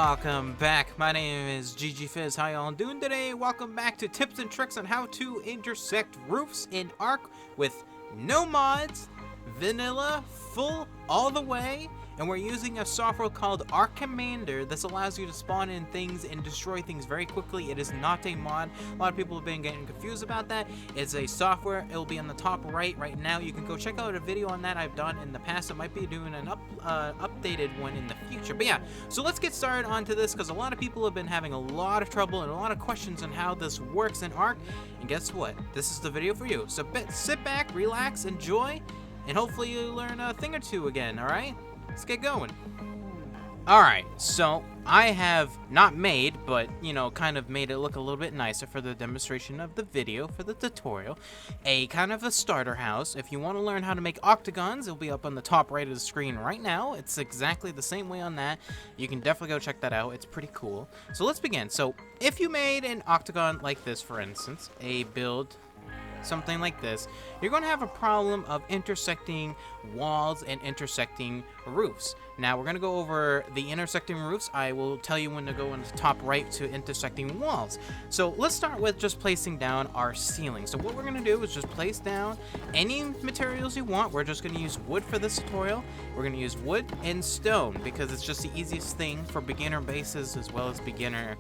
Welcome back. My name is Fizz. How y'all doing today? Welcome back to tips and tricks on how to intersect roofs in ARK with no mods, vanilla, full all the way, and we're using a software called ARK Commander. This allows you to spawn in things and destroy things very quickly. It is not a mod. A lot of people have been getting confused about that. It's a software. It'll be on the top right now. You can go check out a video on that I've done in the past. I might be doing an updated one in the future. But yeah, so let's get started onto this because a lot of people have been having a lot of trouble and a lot of questions on how this works in ARK. And guess what? This is the video for you. So sit back, relax, enjoy, and hopefully you learn a thing or two again, all right? Let's get going. Alright, so I have not made, but, you know, kind of made it look a little bit nicer for the demonstration of the video, for the tutorial, a kind of a starter house. If you want to learn how to make octagons, it'll be up on the top right of the screen right now. It's exactly the same way on that. You can definitely go check that out. It's pretty cool. So let's begin. So if you made an octagon like this, for instance, a build something like this, you're going to have a problem of intersecting walls and intersecting roofs. Now we're going to go over the intersecting roofs. I will tell you when to go in the top right to intersecting walls. So let's start with just placing down our ceiling. So what we're going to do is just place down any materials you want. We're just going to use wood for this tutorial. We're going to use wood and stone because it's just the easiest thing for beginner bases as well as beginner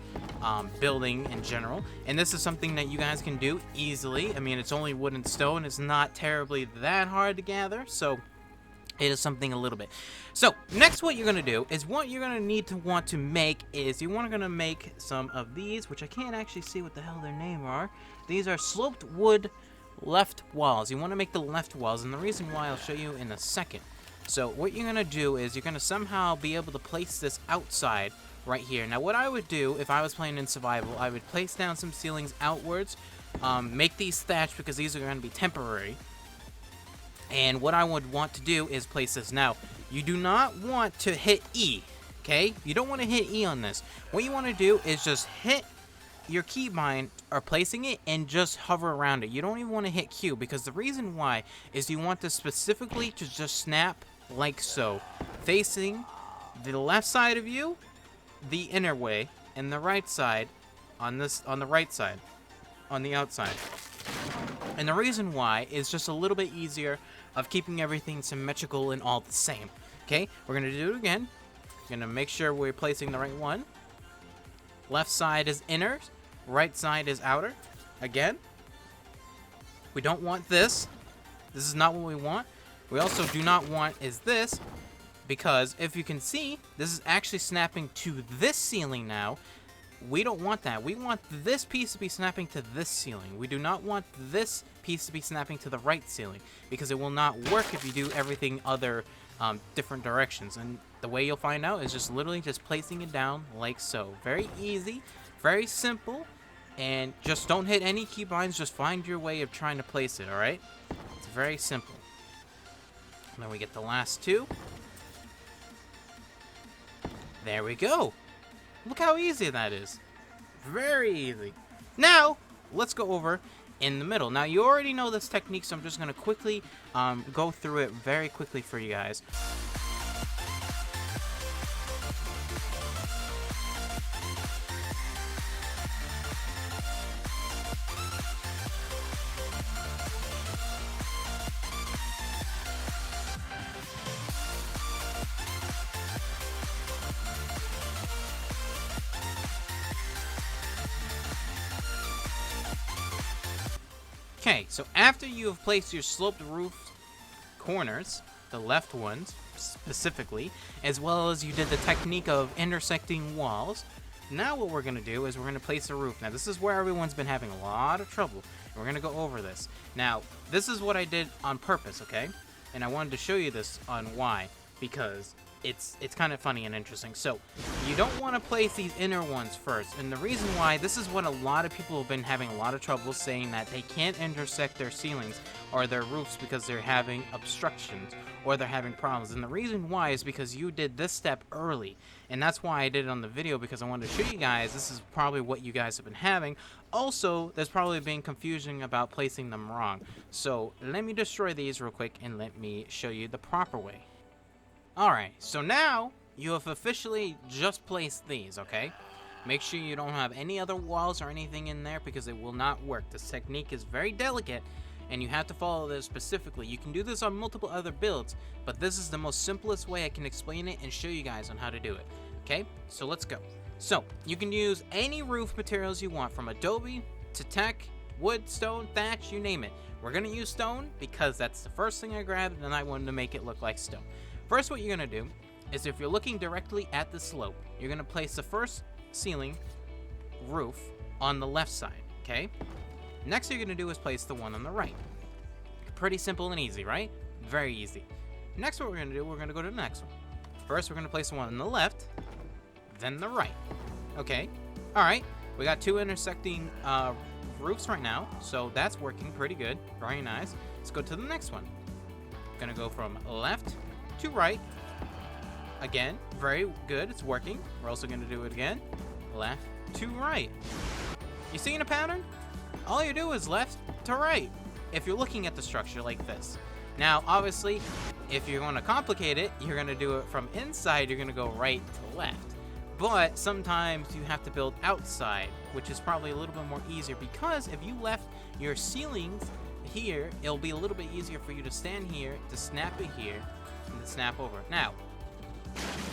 building in general. And this is something that you guys can do easily. I mean, it's only wood and stone. It's not terribly that hard to gather, so it is something a little bit. So next, what you're going to do is what you're going to want to make is you want to make some of these, which I can't actually see what the hell their name are. These are sloped wood left walls. You want to make the left walls, and the reason why I'll show you in a second. So what you're going to do is you're going to somehow be able to place this outside right here. Now what I would do if I was playing in survival, I would place down some ceilings outwards, make these thatched because these are going to be temporary. And what I would want to do is place this. Now, you do not want to hit E, okay? You don't want to hit E on this. What you want to do is just hit your keybind or placing it and just hover around it. You don't even want to hit Q because the reason why is you want this specifically to just snap like so, facing the left side of you, the inner way, and the right side on the right side, on the outside. And the reason why is just a little bit easier of keeping everything symmetrical and all the same. Okay, we're going to do it again. We're going to make sure we're placing the right one. Left side is inner, right side is outer. Again, we don't want this. This is not what we want. We also do not want is this, because if you can see, this is actually snapping to this ceiling now. We don't want that. We want this piece to be snapping to this ceiling. We do not want this piece to be snapping to the right ceiling because it will not work if you do everything other different directions. And the way you'll find out is just literally just placing it down like so. Very easy, very simple, and just don't hit any keybinds. Just find your way of trying to place it, all right? It's very simple. And then we get the last two. There we go. Look how easy that is. Very easy. Now, let's go over in the middle. Now, you already know this technique, so I'm just going to quickly go through it very quickly for you guys. Okay, so after you have placed your sloped roof corners, the left ones specifically, as well as you did the technique of intersecting walls, now what we're going to do is we're going to place a roof. Now this is where everyone's been having a lot of trouble. We're going to go over this. Now, this is what I did on purpose, okay? And I wanted to show you this on why, because it's kind of funny and interesting. So you don't want to place these inner ones first, and the reason why, this is what a lot of people have been having a lot of trouble saying, that they can't intersect their ceilings or their roofs because they're having obstructions or they're having problems. And the reason why is because you did this step early, and that's why I did it on the video, because I wanted to show you guys this is probably what you guys have been having. Also, there's probably been confusion about placing them wrong. So let me destroy these real quick and let me show you the proper way. Alright, so now you have officially just placed these, okay? Make sure you don't have any other walls or anything in there because it will not work. This technique is very delicate and you have to follow this specifically. You can do this on multiple other builds, but this is the most simplest way I can explain it and show you guys on how to do it. Okay, so let's go. So you can use any roof materials you want, from adobe to tech, wood, stone, thatch, you name it. We're gonna use stone because that's the first thing I grabbed and I wanted to make it look like stone. First, what you're gonna do is, if you're looking directly at the slope, you're gonna place the first ceiling roof on the left side, okay? Next, you're gonna do is place the one on the right. Pretty simple and easy, right? Very easy. Next, what we're gonna do, we're gonna go to the next one. First, we're gonna place the one on the left, then the right. Okay, all right. We got two intersecting roofs right now, so that's working pretty good. Very nice. Let's go to the next one. Gonna go from left to right. Again, very good. It's working. We're also gonna do it again. Left to right. You seeing a pattern? All you do is left to right if you're looking at the structure like this. Now, obviously, if you're going to complicate it, you're going to do it from inside, you're going to go right to left. But sometimes you have to build outside, which is probably a little bit more easier, because if you left your ceilings here, it'll be a little bit easier for you to stand here, to snap it here, and to snap over. Now,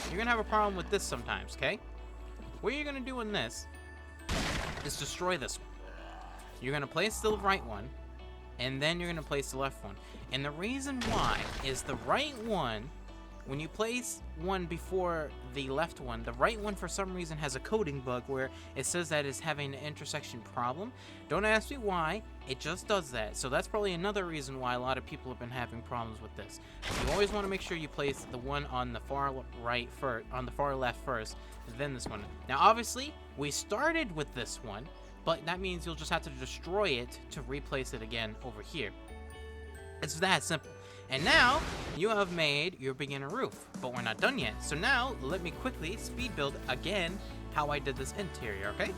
you're going to have a problem with this sometimes, okay? What you're going to do in this is destroy this one. You're going to place the right one, and then you're going to place the left one. And the reason why is the right one, when you place one before the left one, the right one for some reason has a coding bug where it says that it's having an intersection problem. Don't ask me why, it just does that. So that's probably another reason why a lot of people have been having problems with this. You always want to make sure you place the one on the far right first, on the far left first, then this one. Now obviously, we started with this one, but that means you'll just have to destroy it to replace it again over here. It's that simple. And now, you have made your beginner roof, but we're not done yet. So now, let me quickly speed build again how I did this interior, okay?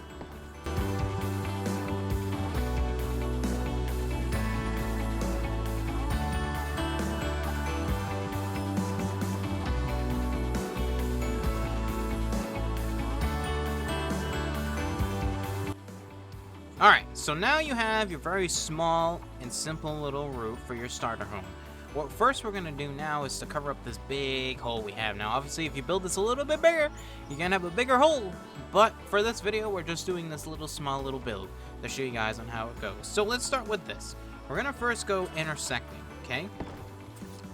Alright, so now you have your very small and simple little roof for your starter home. What first we're going to do now is to cover up this big hole we have. Now obviously if you build this a little bit bigger, you're going to have a bigger hole. But for this video, we're just doing this small little build to show you guys on how it goes. So let's start with this. We're going to first go intersecting, okay?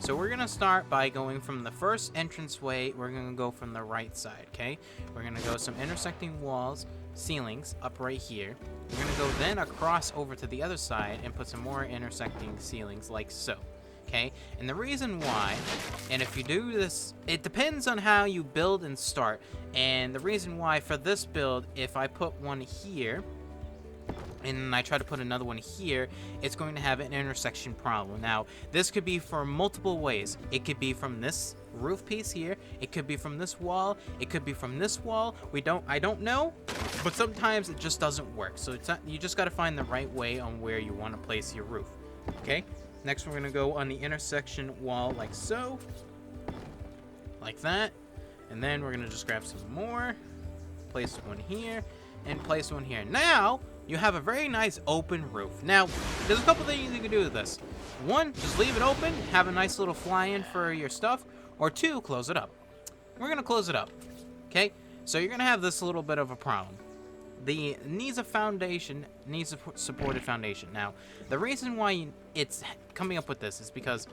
So we're going to start by going from the first entranceway, we're going to go from the right side, okay? We're going to go some intersecting walls, ceilings up right here. We're going to go then across over to the other side and put some more intersecting ceilings like so. Okay, and the reason why, and if you do this, it depends on how you build and start. And the reason why for this build, if I put one here and I try to put another one here, it's going to have an intersection problem. Now, this could be for multiple ways. It could be from this roof piece here, it could be from this wall, it could be from this wall. I don't know, but sometimes it just doesn't work. So it's not, you just got to find the right way on where you want to place your roof. Okay? Next, we're going to go on the intersection wall like so. Like that. And then we're going to just grab some more. Place one here. And place one here. Now, you have a very nice open roof. Now, there's a couple things you can do with this. One, just leave it open. Have a nice little fly-in for your stuff. Or two, close it up. We're going to close it up. Okay? So you're going to have this little bit of a problem. The needs a foundation, needs a supported foundation. Now, the reason why it's coming up with this is because,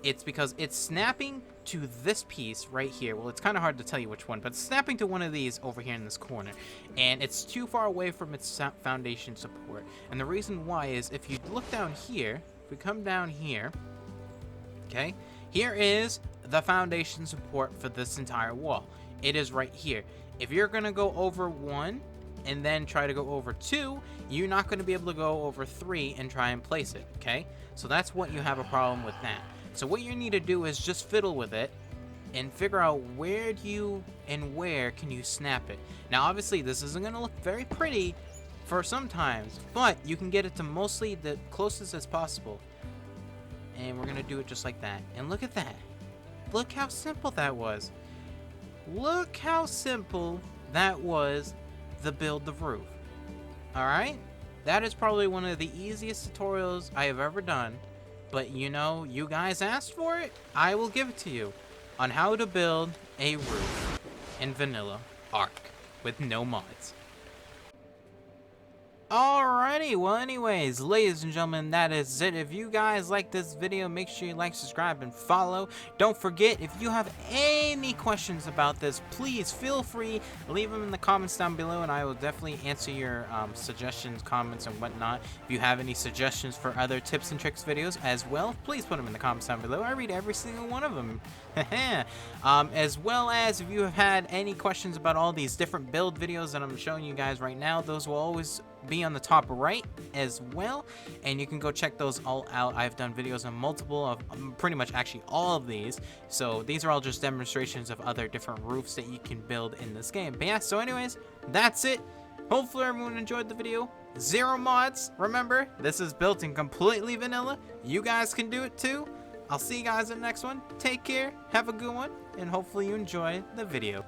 it's snapping to this piece right here. Well, it's kind of hard to tell you which one, but it's snapping to one of these over here in this corner. And it's too far away from its foundation support. And the reason why is, if you look down here, if we come down here, okay, here is the foundation support for this entire wall. It is right here. If you're going to go over one, and then try to go over 2, you're not going to be able to go over 3 and try and place it, okay? So that's what you have a problem with that. So what you need to do is just fiddle with it and figure out where can you snap it. Now obviously this isn't going to look very pretty for sometimes, but you can get it to mostly the closest as possible. And we're going to do it just like that. And look at that. Look how simple that was. look how simple that was, the build the roof. Alright? That is probably one of the easiest tutorials I have ever done. But you know, you guys asked for it, I will give it to you. On how to build a roof in vanilla ARK with no mods. Alrighty, well anyways, ladies and gentlemen, that is it. If you guys like this video, make sure you like, subscribe, and follow. Don't forget, if you have any questions about this, please feel free, leave them in the comments down below, and I will definitely answer your suggestions, comments, and whatnot. If you have any suggestions for other tips and tricks videos as well, please put them in the comments down below. I read every single one of them. As well as if you have had any questions about all these different build videos that I'm showing you guys right now, those will always be on the top right as well, and you can go check those all out. I've done videos on multiple of pretty much actually all of these, so these are all just demonstrations of other different roofs that you can build in this game. But yeah, so anyways, that's it. Hopefully everyone enjoyed the video. 0 mods. Remember, this is built in completely vanilla. You guys can do it too. I'll see you guys in the next one. Take care, have a good one, and hopefully you enjoy the video.